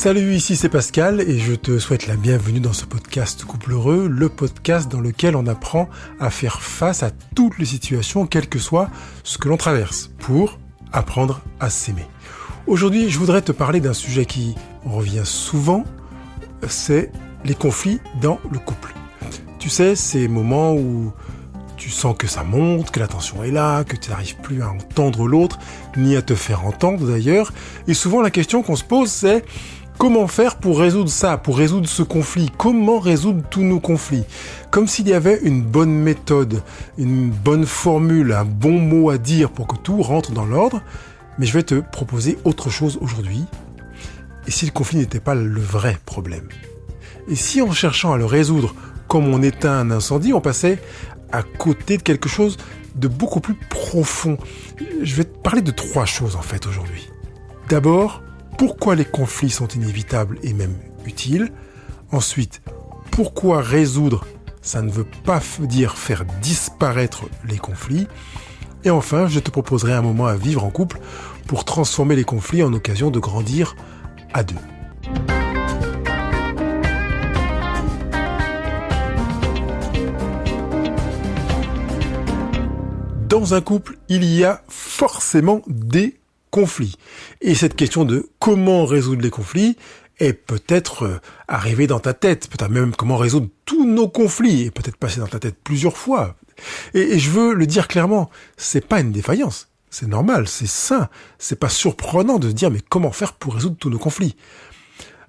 Salut, ici c'est Pascal et je te souhaite la bienvenue dans ce podcast Couple Heureux, le podcast dans lequel on apprend à faire face à toutes les situations, quel que soit ce que l'on traverse, pour apprendre à s'aimer. Aujourd'hui, je voudrais te parler d'un sujet qui revient souvent, c'est les conflits dans le couple. Tu sais, ces moments où tu sens que ça monte, que la tension est là, que tu n'arrives plus à entendre l'autre, ni à te faire entendre d'ailleurs. Et souvent la question qu'on se pose c'est comment faire pour résoudre ça, pour résoudre ce conflit? Comment résoudre tous nos conflits? Comme s'il y avait une bonne méthode, une bonne formule, un bon mot à dire pour que tout rentre dans l'ordre. Mais je vais te proposer autre chose aujourd'hui. Et si le conflit n'était pas le vrai problème? Et si en cherchant à le résoudre comme on éteint un incendie, on passait à côté de quelque chose de beaucoup plus profond? Je vais te parler de 3 choses en fait aujourd'hui. D'abord, pourquoi les conflits sont inévitables et même utiles. Ensuite, pourquoi résoudre, ça ne veut pas dire faire disparaître les conflits. Et enfin, je te proposerai un moment à vivre en couple pour transformer les conflits en occasion de grandir à deux. Dans un couple, il y a forcément des conflits. Et cette question de comment résoudre les conflits est peut-être arrivée dans ta tête, peut-être même comment résoudre tous nos conflits, et peut-être passé dans ta tête plusieurs fois. Et je veux le dire clairement, c'est pas une défaillance, c'est normal, c'est sain, c'est pas surprenant de se dire mais comment faire pour résoudre tous nos conflits.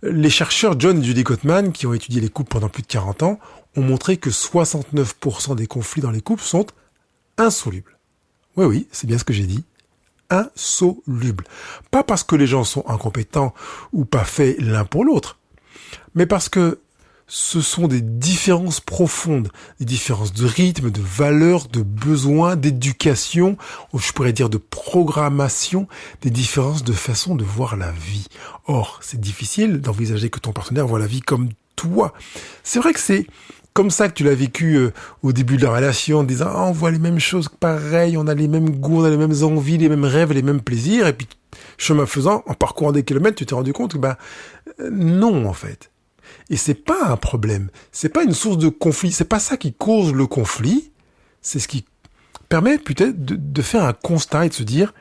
Les chercheurs John et Judy Gottman, qui ont étudié les couples pendant plus de 40 ans, ont montré que 69% des conflits dans les couples sont insolubles. Oui, c'est bien ce que j'ai dit. Insolubles. Pas parce que les gens sont incompétents ou pas faits l'un pour l'autre, mais parce que ce sont des différences profondes, des différences de rythme, de valeurs, de besoins, d'éducation, ou je pourrais dire de programmation, des différences de façon de voir la vie. Or, c'est difficile d'envisager que ton partenaire voit la vie comme toi. C'est vrai que c'est comme ça que tu l'as vécu au début de la relation, en disant on voit les mêmes choses pareil, on a les mêmes goûts, on a les mêmes envies, les mêmes rêves, les mêmes plaisirs, et puis chemin faisant, en parcourant des kilomètres, tu t'es rendu compte que non en fait. Et c'est pas un problème, c'est pas une source de conflit, c'est pas ça qui cause le conflit, c'est ce qui permet peut-être de faire un constat et de se dire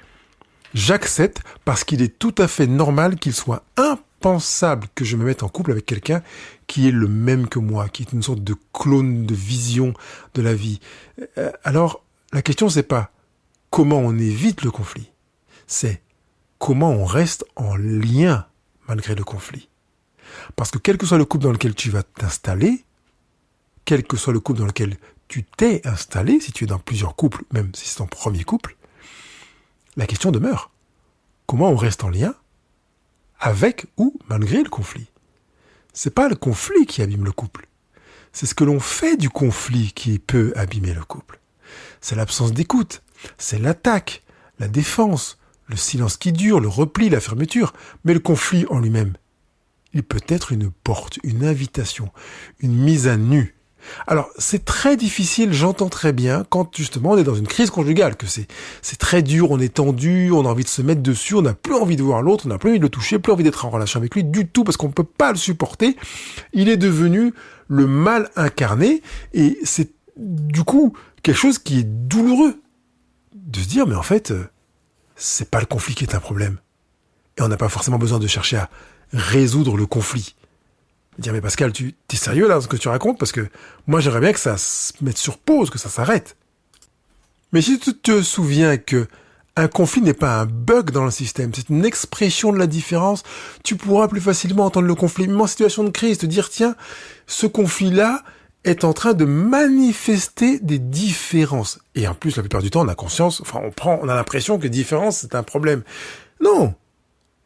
j'accepte parce qu'il est tout à fait normal qu'il soit impensable que je me mette en couple avec quelqu'un qui est le même que moi, qui est une sorte de clone de vision de la vie. Alors, la question c'est pas comment on évite le conflit, c'est comment on reste en lien malgré le conflit. Parce que quel que soit le couple dans lequel tu vas t'installer, quel que soit le couple dans lequel tu t'es installé, si tu es dans plusieurs couples, même si c'est ton premier couple, la question demeure. Comment on reste en lien avec ou malgré le conflit? C'est pas le conflit qui abîme le couple. C'est ce que l'on fait du conflit qui peut abîmer le couple. C'est l'absence d'écoute, c'est l'attaque, la défense, le silence qui dure, le repli, la fermeture. Mais le conflit en lui-même, il peut être une porte, une invitation, une mise à nu. Alors, c'est très difficile, j'entends très bien, quand justement on est dans une crise conjugale, que c'est très dur, on est tendu, on a envie de se mettre dessus, on n'a plus envie de voir l'autre, on n'a plus envie de le toucher, plus envie d'être en relation avec lui du tout, parce qu'on ne peut pas le supporter. Il est devenu le mal incarné, et c'est du coup quelque chose qui est douloureux. De se dire, mais en fait, c'est pas le conflit qui est un problème. Et on n'a pas forcément besoin de chercher à résoudre le conflit. Dire mais Pascal, tu es sérieux là dans ce que tu racontes? Parce que moi j'aimerais bien que ça se mette sur pause, que ça s'arrête. Mais si tu te souviens que un conflit n'est pas un bug dans le système, c'est une expression de la différence, tu pourras plus facilement entendre le conflit, même en situation de crise, te dire tiens, ce conflit-là est en train de manifester des différences. Et en plus, la plupart du temps, on a conscience, on a l'impression que différence c'est un problème. Non!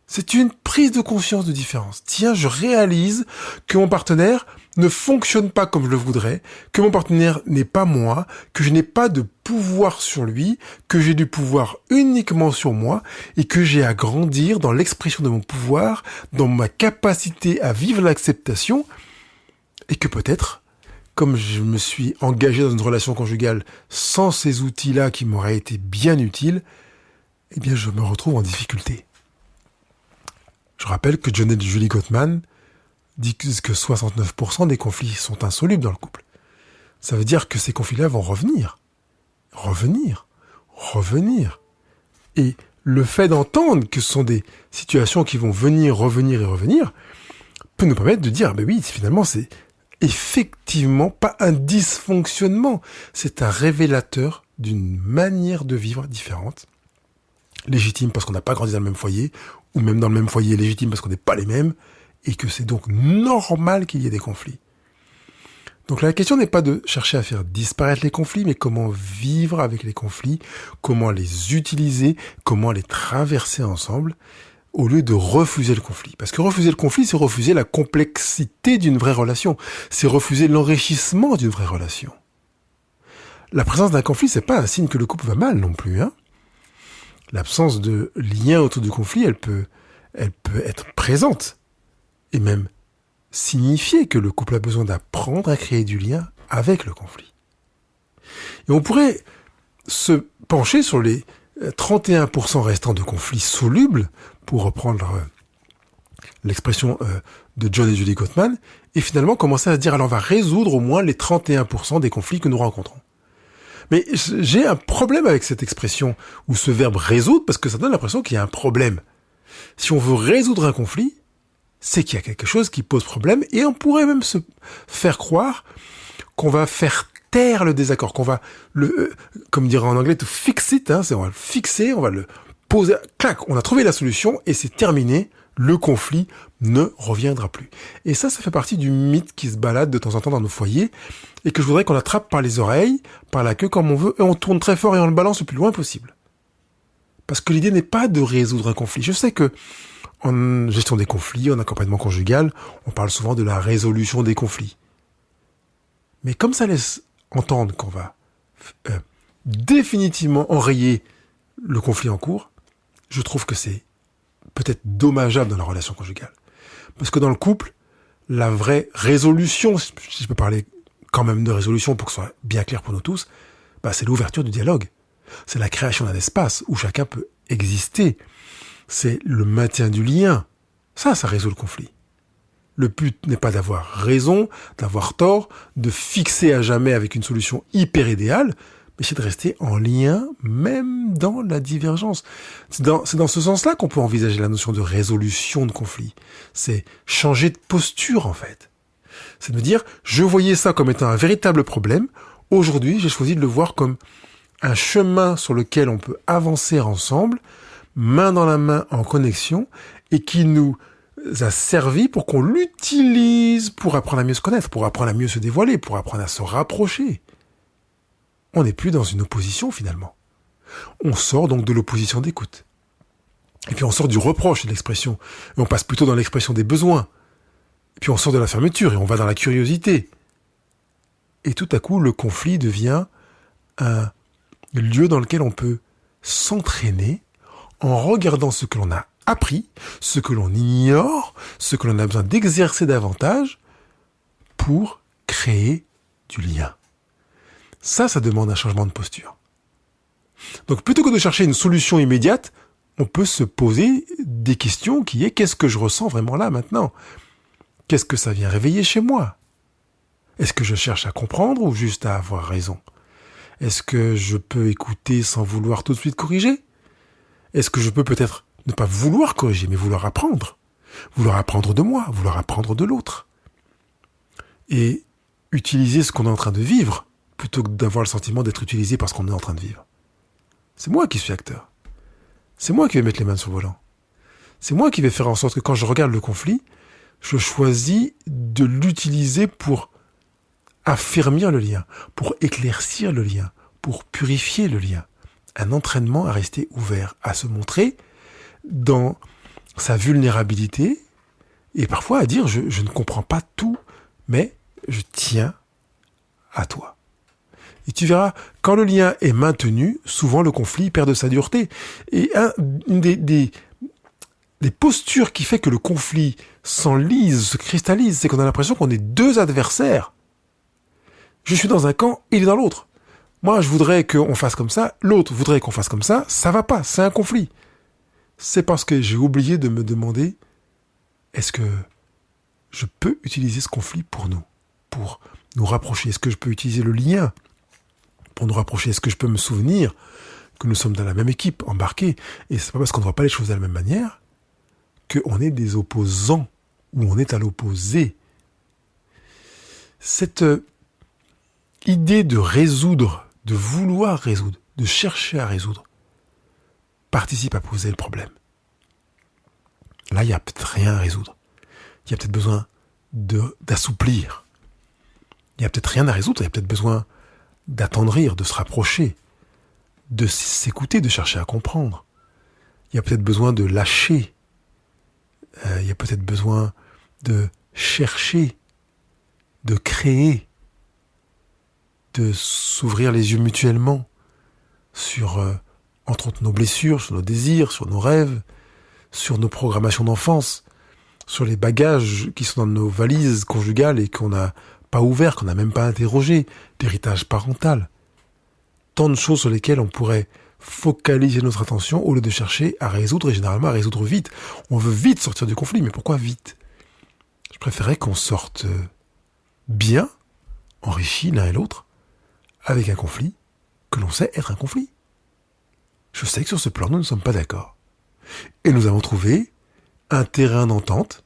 C'est une prise de conscience de différence. Tiens, je réalise que mon partenaire ne fonctionne pas comme je le voudrais, que mon partenaire n'est pas moi, que je n'ai pas de pouvoir sur lui, que j'ai du pouvoir uniquement sur moi et que j'ai à grandir dans l'expression de mon pouvoir, dans ma capacité à vivre l'acceptation et que peut-être, comme je me suis engagé dans une relation conjugale sans ces outils-là qui m'auraient été bien utiles, eh bien je me retrouve en difficulté. Je rappelle que John et Julie Gottman disent que 69% des conflits sont insolubles dans le couple. Ça veut dire que ces conflits-là vont revenir. Et le fait d'entendre que ce sont des situations qui vont venir, revenir et revenir, peut nous permettre de dire, oui, finalement, c'est effectivement pas un dysfonctionnement. C'est un révélateur d'une manière de vivre différente. Légitime parce qu'on n'a pas grandi dans le même foyer, ou même dans le même foyer légitime parce qu'on n'est pas les mêmes, et que c'est donc normal qu'il y ait des conflits. Donc la question n'est pas de chercher à faire disparaître les conflits, mais comment vivre avec les conflits, comment les utiliser, comment les traverser ensemble, au lieu de refuser le conflit. Parce que refuser le conflit, c'est refuser la complexité d'une vraie relation, c'est refuser l'enrichissement d'une vraie relation. La présence d'un conflit, c'est pas un signe que le couple va mal non plus, hein. L'absence de lien autour du conflit, elle peut être présente, et même signifier que le couple a besoin d'apprendre à créer du lien avec le conflit. Et on pourrait se pencher sur les 31% restants de conflits solubles, pour reprendre l'expression de John et Julie Gottman, et finalement commencer à se dire, alors on va résoudre au moins les 31% des conflits que nous rencontrons. Mais j'ai un problème avec cette expression, ou ce verbe résoudre, parce que ça donne l'impression qu'il y a un problème. Si on veut résoudre un conflit, c'est qu'il y a quelque chose qui pose problème, et on pourrait même se faire croire qu'on va faire taire le désaccord, qu'on va comme dirait en anglais, to fix it, on va le fixer, on va le poser, clac, on a trouvé la solution, et c'est terminé, le conflit ne reviendra plus. Et ça fait partie du mythe qui se balade de temps en temps dans nos foyers, et que je voudrais qu'on attrape par les oreilles, par la queue comme on veut, et on tourne très fort et on le balance le plus loin possible. Parce que l'idée n'est pas de résoudre un conflit. Je sais que en gestion des conflits, en accompagnement conjugal, on parle souvent de la résolution des conflits. Mais comme ça laisse entendre qu'on va définitivement enrayer le conflit en cours, je trouve que c'est peut-être dommageable dans la relation conjugale. Parce que dans le couple, la vraie résolution, si je peux parler quand même de résolution pour que ce soit bien clair pour nous tous, c'est l'ouverture du dialogue. C'est la création d'un espace où chacun peut exister. C'est le maintien du lien. Ça résout le conflit. Le but n'est pas d'avoir raison, d'avoir tort, de fixer à jamais avec une solution hyper idéale, mais c'est de rester en lien même dans la divergence. C'est dans ce sens-là qu'on peut envisager la notion de résolution de conflit. C'est changer de posture, en fait. C'est de me dire, je voyais ça comme étant un véritable problème. Aujourd'hui, j'ai choisi de le voir comme un chemin sur lequel on peut avancer ensemble, main dans la main en connexion, et qui nous a servi pour qu'on l'utilise pour apprendre à mieux se connaître, pour apprendre à mieux se dévoiler, pour apprendre à se rapprocher. On n'est plus dans une opposition finalement. On sort donc de l'opposition d'écoute. Et puis on sort du reproche de l'expression, et on passe plutôt dans l'expression des besoins. Et puis on sort de la fermeture et on va dans la curiosité. Et tout à coup, le conflit devient un lieu dans lequel on peut s'entraîner en regardant ce que l'on a appris, ce que l'on ignore, ce que l'on a besoin d'exercer davantage pour créer du lien. Ça demande un changement de posture. Donc plutôt que de chercher une solution immédiate, on peut se poser des questions qui est qu'est-ce que je ressens vraiment là maintenant ? Qu'est-ce que ça vient réveiller chez moi ? Est-ce que je cherche à comprendre ou juste à avoir raison ? Est-ce que je peux écouter sans vouloir tout de suite corriger ? Est-ce que je peux peut-être ne pas vouloir corriger, mais vouloir apprendre ? Vouloir apprendre de moi, vouloir apprendre de l'autre. Et utiliser ce qu'on est en train de vivre, plutôt que d'avoir le sentiment d'être utilisé par ce qu'on est en train de vivre. C'est moi qui suis acteur. C'est moi qui vais mettre les mains sur le volant. C'est moi qui vais faire en sorte que quand je regarde le conflit, je choisis de l'utiliser pour affermir le lien, pour éclaircir le lien, pour purifier le lien. Un entraînement à rester ouvert, à se montrer dans sa vulnérabilité et parfois à dire je ne comprends pas tout, mais je tiens à toi. Et tu verras, quand le lien est maintenu, souvent le conflit perd de sa dureté. Et une des postures qui fait que le conflit s'enlise, se cristallise, c'est qu'on a l'impression qu'on est deux adversaires. Je suis dans un camp, il est dans l'autre. Moi, je voudrais qu'on fasse comme ça, l'autre voudrait qu'on fasse comme ça va pas, c'est un conflit. C'est parce que j'ai oublié de me demander est-ce que je peux utiliser ce conflit pour nous rapprocher? Est-ce que je peux utiliser le lien pour nous rapprocher? Est-ce que je peux me souvenir que nous sommes dans la même équipe, embarqués? Et c'est pas parce qu'on ne voit pas les choses de la même manière qu'on est des opposants ou on est à l'opposé. Cette idée de résoudre, de vouloir résoudre, de chercher à résoudre, participe à poser le problème. Là, il n'y a peut-être rien à résoudre. Il y a peut-être besoin d'assouplir. Il n'y a peut-être rien à résoudre, il y a peut-être besoin d'attendrir, de se rapprocher, de s'écouter, de chercher à comprendre. Il y a peut-être besoin de lâcher. Il y a peut-être besoin de chercher, de créer, de s'ouvrir les yeux mutuellement sur, entre autres, nos blessures, sur nos désirs, sur nos rêves, sur nos programmations d'enfance, sur les bagages qui sont dans nos valises conjugales et qu'on n'a pas ouverts, qu'on n'a même pas interrogés, l'héritage parental. Tant de choses sur lesquelles on pourrait focaliser notre attention au lieu de chercher à résoudre, et généralement à résoudre vite. On veut vite sortir du conflit, mais pourquoi vite? Je préférerais qu'on sorte bien, enrichi l'un et l'autre, avec un conflit que l'on sait être un conflit. Je sais que sur ce plan, nous ne sommes pas d'accord. Et nous avons trouvé un terrain d'entente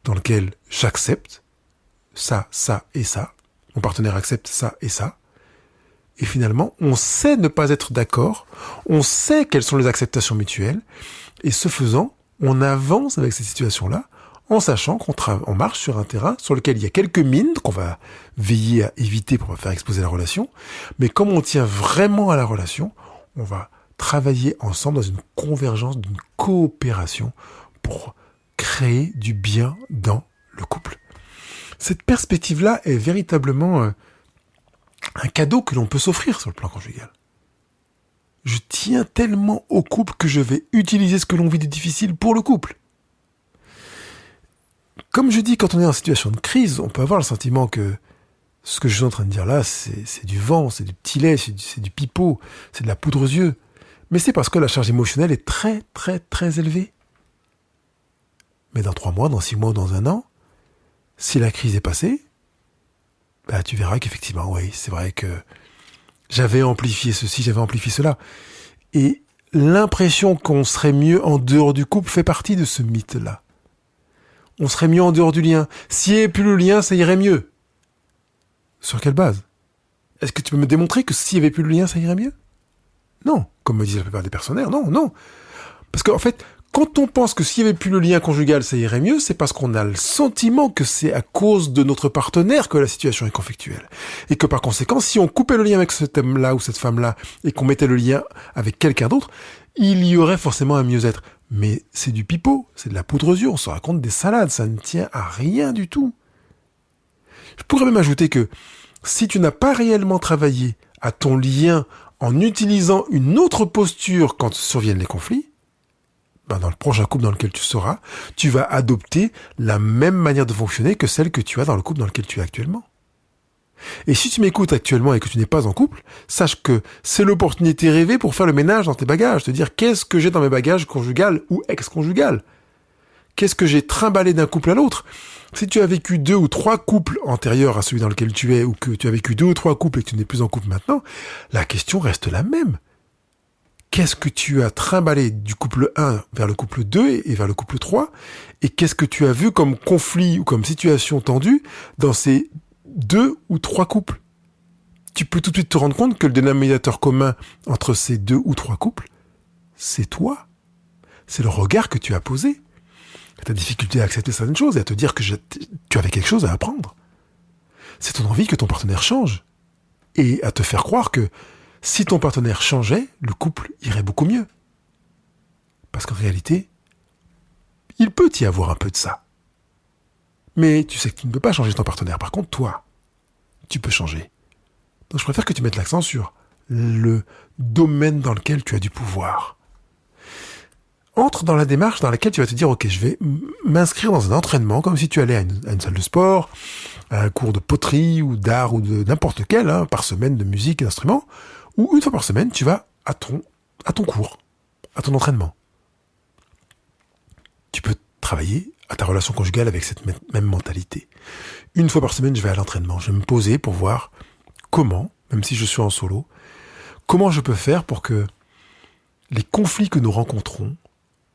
dans lequel j'accepte ça, ça et ça. Mon partenaire accepte ça et ça. Et finalement, on sait ne pas être d'accord, on sait quelles sont les acceptations mutuelles, et ce faisant, on avance avec cette situation-là, en sachant qu'on marche sur un terrain sur lequel il y a quelques mines qu'on va veiller à éviter pour ne pas faire exploser la relation, mais comme on tient vraiment à la relation, on va travailler ensemble dans une convergence, d'une coopération pour créer du bien dans le couple. Cette perspective-là est véritablement un cadeau que l'on peut s'offrir sur le plan conjugal. Je tiens tellement au couple que je vais utiliser ce que l'on vit de difficile pour le couple. Comme je dis, quand on est en situation de crise, on peut avoir le sentiment que ce que je suis en train de dire là, c'est du vent, c'est du petit lait, c'est du pipeau, c'est de la poudre aux yeux. Mais c'est parce que la charge émotionnelle est très, très, très élevée. Mais dans 3 mois, dans 6 mois ou dans 1 an, si la crise est passée, bah, tu verras qu'effectivement, oui, c'est vrai que j'avais amplifié ceci, j'avais amplifié cela. Et l'impression qu'on serait mieux en dehors du couple fait partie de ce mythe-là. On serait mieux en dehors du lien. S'il n'y avait plus le lien, ça irait mieux. Sur quelle base? Est-ce que tu peux me démontrer que s'il n'y avait plus le lien, ça irait mieux? Non. Comme me disent la plupart des personnaires, non. Parce qu'en fait, quand on pense que s'il n'y avait plus le lien conjugal, ça irait mieux, c'est parce qu'on a le sentiment que c'est à cause de notre partenaire que la situation est conflictuelle. Et que par conséquent, si on coupait le lien avec cet homme-là ou cette femme-là, et qu'on mettait le lien avec quelqu'un d'autre, il y aurait forcément un mieux-être. Mais c'est du pipeau, c'est de la poudre aux yeux, on se raconte des salades, ça ne tient à rien du tout. Je pourrais même ajouter que si tu n'as pas réellement travaillé à ton lien en utilisant une autre posture quand surviennent les conflits, ben dans le prochain couple dans lequel tu seras, tu vas adopter la même manière de fonctionner que celle que tu as dans le couple dans lequel tu es actuellement. Et si tu m'écoutes actuellement et que tu n'es pas en couple, sache que c'est l'opportunité rêvée pour faire le ménage dans tes bagages, te dire qu'est-ce que j'ai dans mes bagages conjugal ou ex-conjugal. Qu'est-ce que j'ai trimballé d'un couple à l'autre? Si tu as vécu 2 ou 3 couples antérieurs à celui dans lequel tu es, ou que tu as vécu 2 ou 3 couples et que tu n'es plus en couple maintenant, la question reste la même. Qu'est-ce que tu as trimballé du couple 1 vers le couple 2 et vers le couple 3? Et qu'est-ce que tu as vu comme conflit ou comme situation tendue dans ces 2 ou 3 couples? Tu peux tout de suite te rendre compte que le dénominateur commun entre ces 2 ou 3 couples, c'est toi. C'est le regard que tu as posé. Ta difficulté à accepter certaines choses et à te dire que tu avais quelque chose à apprendre. C'est ton envie que ton partenaire change. Et à te faire croire que si ton partenaire changeait, le couple irait beaucoup mieux. Parce qu'en réalité, il peut y avoir un peu de ça. Mais tu sais que tu ne peux pas changer ton partenaire. Par contre, toi, tu peux changer. Donc je préfère que tu mettes l'accent sur le domaine dans lequel tu as du pouvoir. Entre dans la démarche dans laquelle tu vas te dire, ok, je vais m'inscrire dans un entraînement, comme si tu allais à une salle de sport, à un cours de poterie ou d'art ou de n'importe quel, par semaine de musique et d'instruments, ou une fois par semaine, tu vas à ton cours, à ton entraînement. Tu peux travailler à ta relation conjugale avec cette même mentalité. Une fois par semaine, je vais à l'entraînement. Je vais me poser pour voir comment, même si je suis en solo, comment je peux faire pour que les conflits que nous rencontrons,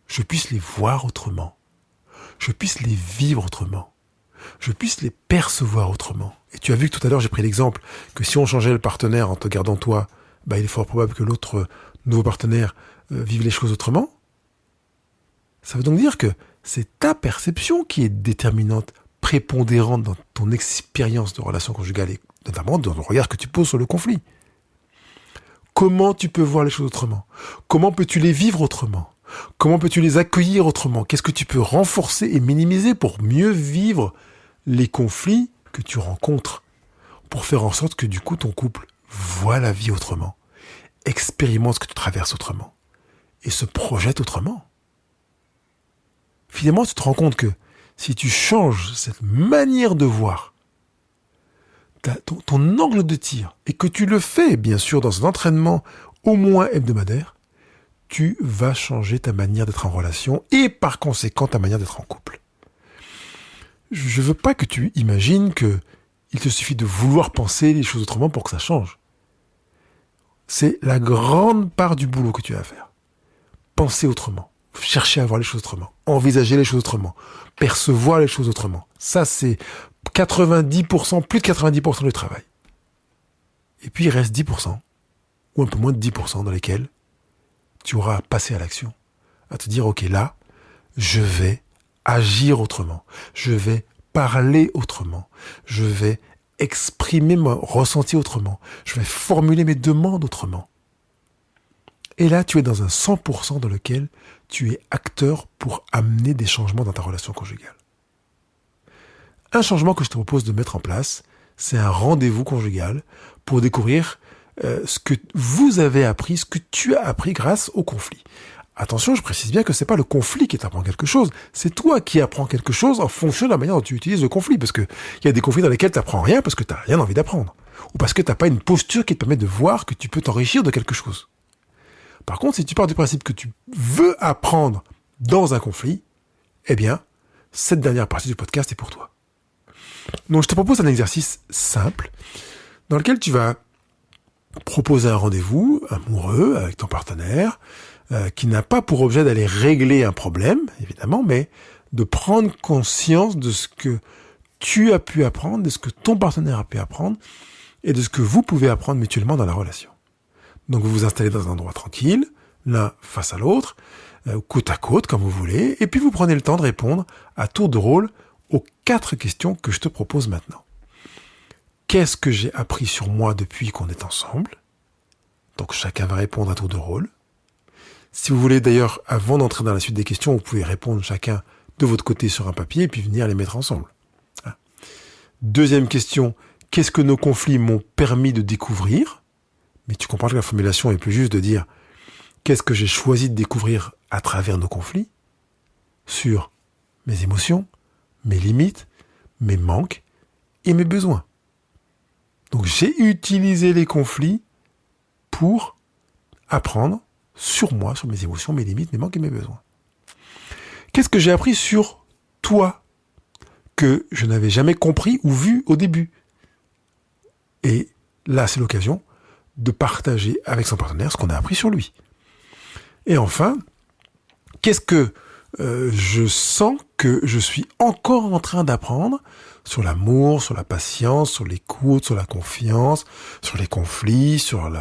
je puisse les voir autrement. Je puisse les vivre autrement. Je puisse les percevoir autrement. Et tu as vu que tout à l'heure, j'ai pris l'exemple que si on changeait le partenaire en te gardant toi, il est fort probable que l'autre nouveau partenaire vive les choses autrement. Ça veut donc dire que c'est ta perception qui est déterminante, prépondérante dans ton expérience de relation conjugale et notamment dans le regard que tu poses sur le conflit. Comment tu peux voir les choses autrement? Comment peux-tu les vivre autrement? Comment peux-tu les accueillir autrement? Qu'est-ce que tu peux renforcer et minimiser pour mieux vivre les conflits que tu rencontres? Pour faire en sorte que du coup ton couple voit la vie autrement, expérimente ce que tu traverses autrement et se projette autrement. Finalement, tu te rends compte que si tu changes cette manière de voir, ton angle de tir, et que tu le fais, bien sûr, dans un entraînement au moins hebdomadaire, tu vas changer ta manière d'être en relation et par conséquent ta manière d'être en couple. Je ne veux pas que tu imagines que il te suffit de vouloir penser les choses autrement pour que ça change. C'est la grande part du boulot que tu as à faire. Penser autrement. Chercher à voir les choses autrement, envisager les choses autrement, percevoir les choses autrement. Ça, c'est 90%, plus de 90% du travail. Et puis, il reste 10%, ou un peu moins de 10% dans lesquels tu auras à passer à l'action, à te dire, ok, là, je vais agir autrement, je vais parler autrement, je vais exprimer mon ressenti autrement, je vais formuler mes demandes autrement. Et là, tu es dans un 100% dans lequel tu es acteur pour amener des changements dans ta relation conjugale. Un changement que je te propose de mettre en place, c'est un rendez-vous conjugal pour découvrir ce que vous avez appris, ce que tu as appris grâce au conflit. Attention, je précise bien que c'est pas le conflit qui t'apprend quelque chose, c'est toi qui apprends quelque chose en fonction de la manière dont tu utilises le conflit, parce que il y a des conflits dans lesquels tu n'apprends rien parce que tu n'as rien envie d'apprendre, ou parce que tu n'as pas une posture qui te permet de voir que tu peux t'enrichir de quelque chose. Par contre, si tu pars du principe que tu veux apprendre dans un conflit, eh bien, cette dernière partie du podcast est pour toi. Donc, je te propose un exercice simple dans lequel tu vas proposer un rendez-vous amoureux avec ton partenaire qui n'a pas pour objet d'aller régler un problème, évidemment, mais de prendre conscience de ce que tu as pu apprendre, de ce que ton partenaire a pu apprendre et de ce que vous pouvez apprendre mutuellement dans la relation. Donc, vous vous installez dans un endroit tranquille, l'un face à l'autre, côte à côte, comme vous voulez, et puis vous prenez le temps de répondre à tour de rôle aux 4 questions que je te propose maintenant. Qu'est-ce que j'ai appris sur moi depuis qu'on est ensemble? Donc, chacun va répondre à tour de rôle. Si vous voulez d'ailleurs, avant d'entrer dans la suite des questions, vous pouvez répondre chacun de votre côté sur un papier et puis venir les mettre ensemble. Deuxième question, qu'est-ce que nos conflits m'ont permis de découvrir? Mais tu comprends que la formulation est plus juste de dire qu'est-ce que j'ai choisi de découvrir à travers nos conflits sur mes émotions, mes limites, mes manques et mes besoins. Donc j'ai utilisé les conflits pour apprendre sur moi, sur mes émotions, mes limites, mes manques et mes besoins. Qu'est-ce que j'ai appris sur toi que je n'avais jamais compris ou vu au début? Et là, c'est l'occasion de partager avec son partenaire ce qu'on a appris sur lui. Et enfin, qu'est-ce que je sens que je suis encore en train d'apprendre sur l'amour, sur la patience, sur l'écoute, sur la confiance, sur les conflits, sur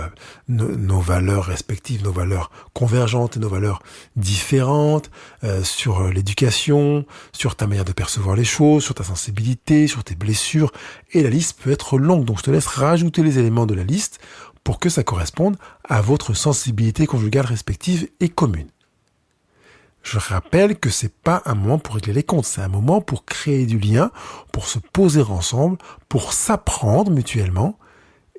nos valeurs respectives, nos valeurs convergentes et nos valeurs différentes, sur l'éducation, sur ta manière de percevoir les choses, sur ta sensibilité, sur tes blessures. Et la liste peut être longue, donc je te laisse rajouter les éléments de la liste pour que ça corresponde à votre sensibilité conjugale respective et commune. Je rappelle que c'est pas un moment pour régler les comptes, c'est un moment pour créer du lien, pour se poser ensemble, pour s'apprendre mutuellement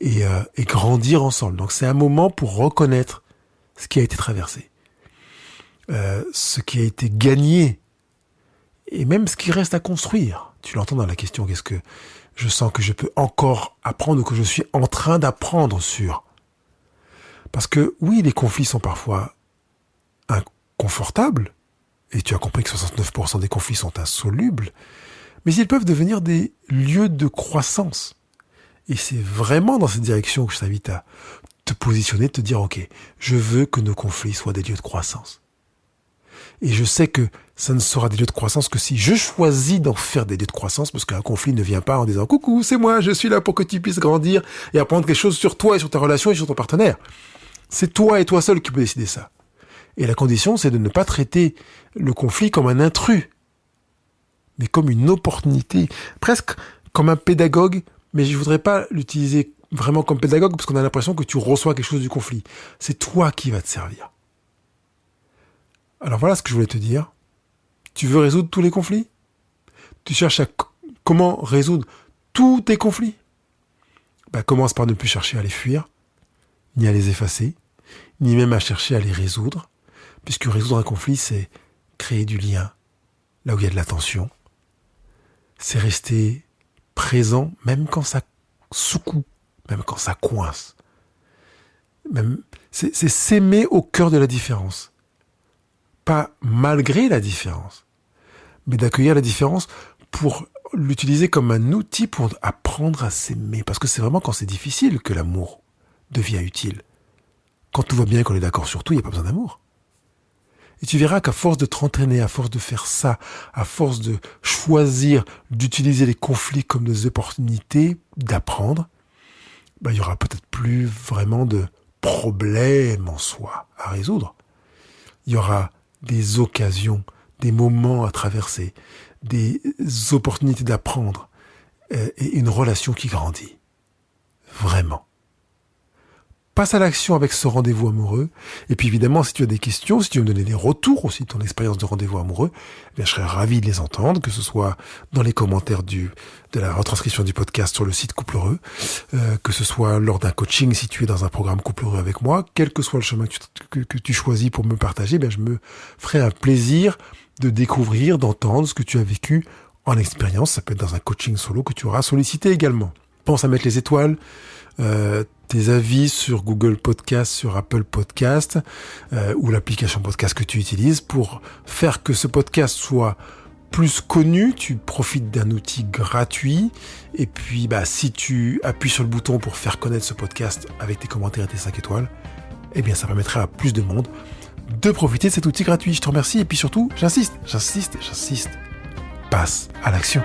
et grandir ensemble. Donc c'est un moment pour reconnaître ce qui a été traversé, ce qui a été gagné et même ce qui reste à construire. Tu l'entends dans la question, qu'est-ce que je sens que je peux encore apprendre ou que je suis en train d'apprendre sur. Parce que oui, les conflits sont parfois inconfortables et tu as compris que 69% des conflits sont insolubles, mais ils peuvent devenir des lieux de croissance. Et c'est vraiment dans cette direction que je t'invite à te positionner, te dire, ok, je veux que nos conflits soient des lieux de croissance. Et je sais que ça ne sera des lieux de croissance que si je choisis d'en faire des lieux de croissance, parce qu'un conflit ne vient pas en disant « Coucou, c'est moi, je suis là pour que tu puisses grandir et apprendre quelque chose sur toi et sur ta relation et sur ton partenaire. » C'est toi et toi seul qui peux décider ça. Et la condition, c'est de ne pas traiter le conflit comme un intrus, mais comme une opportunité, presque comme un pédagogue, mais je voudrais pas l'utiliser vraiment comme pédagogue parce qu'on a l'impression que tu reçois quelque chose du conflit. C'est toi qui va te servir. Alors voilà ce que je voulais te dire. Tu veux résoudre tous les conflits ? Tu cherches à comment résoudre tous tes conflits ? Commence par ne plus chercher à les fuir, ni à les effacer, ni même à chercher à les résoudre, puisque résoudre un conflit, c'est créer du lien, là où il y a de la tension. C'est rester présent, même quand ça secoue, même quand ça coince. C'est s'aimer au cœur de la différence. Pas malgré la différence, mais d'accueillir la différence pour l'utiliser comme un outil pour apprendre à s'aimer. Parce que c'est vraiment quand c'est difficile que l'amour devient utile. Quand tout va bien, qu'on est d'accord sur tout, il n'y a pas besoin d'amour. Et tu verras qu'à force de t'entraîner, à force de faire ça, à force de choisir d'utiliser les conflits comme des opportunités d'apprendre, il y aura peut-être plus vraiment de problèmes en soi à résoudre. Il y aura des occasions, des moments à traverser, des opportunités d'apprendre et une relation qui grandit. Vraiment. Passe à l'action avec ce rendez-vous amoureux. Et puis évidemment, si tu as des questions, si tu veux me donner des retours aussi de ton expérience de rendez-vous amoureux, je serais ravi de les entendre, que ce soit dans les commentaires de la retranscription du podcast sur le site Couple Heureux, que ce soit lors d'un coaching si tu es dans un programme Couple Heureux avec moi, quel que soit le chemin que tu choisis pour me partager, je me ferai un plaisir de découvrir, d'entendre ce que tu as vécu en expérience. Ça peut être dans un coaching solo que tu auras sollicité également. Pense à mettre les étoiles, tes avis sur Google Podcast, sur Apple Podcast ou l'application podcast que tu utilises pour faire que ce podcast soit plus connu. Tu profites d'un outil gratuit et puis si tu appuies sur le bouton pour faire connaître ce podcast avec tes commentaires et tes 5 étoiles, ça permettra à plus de monde de profiter de cet outil gratuit. Je te remercie et puis surtout, j'insiste, passe à l'action.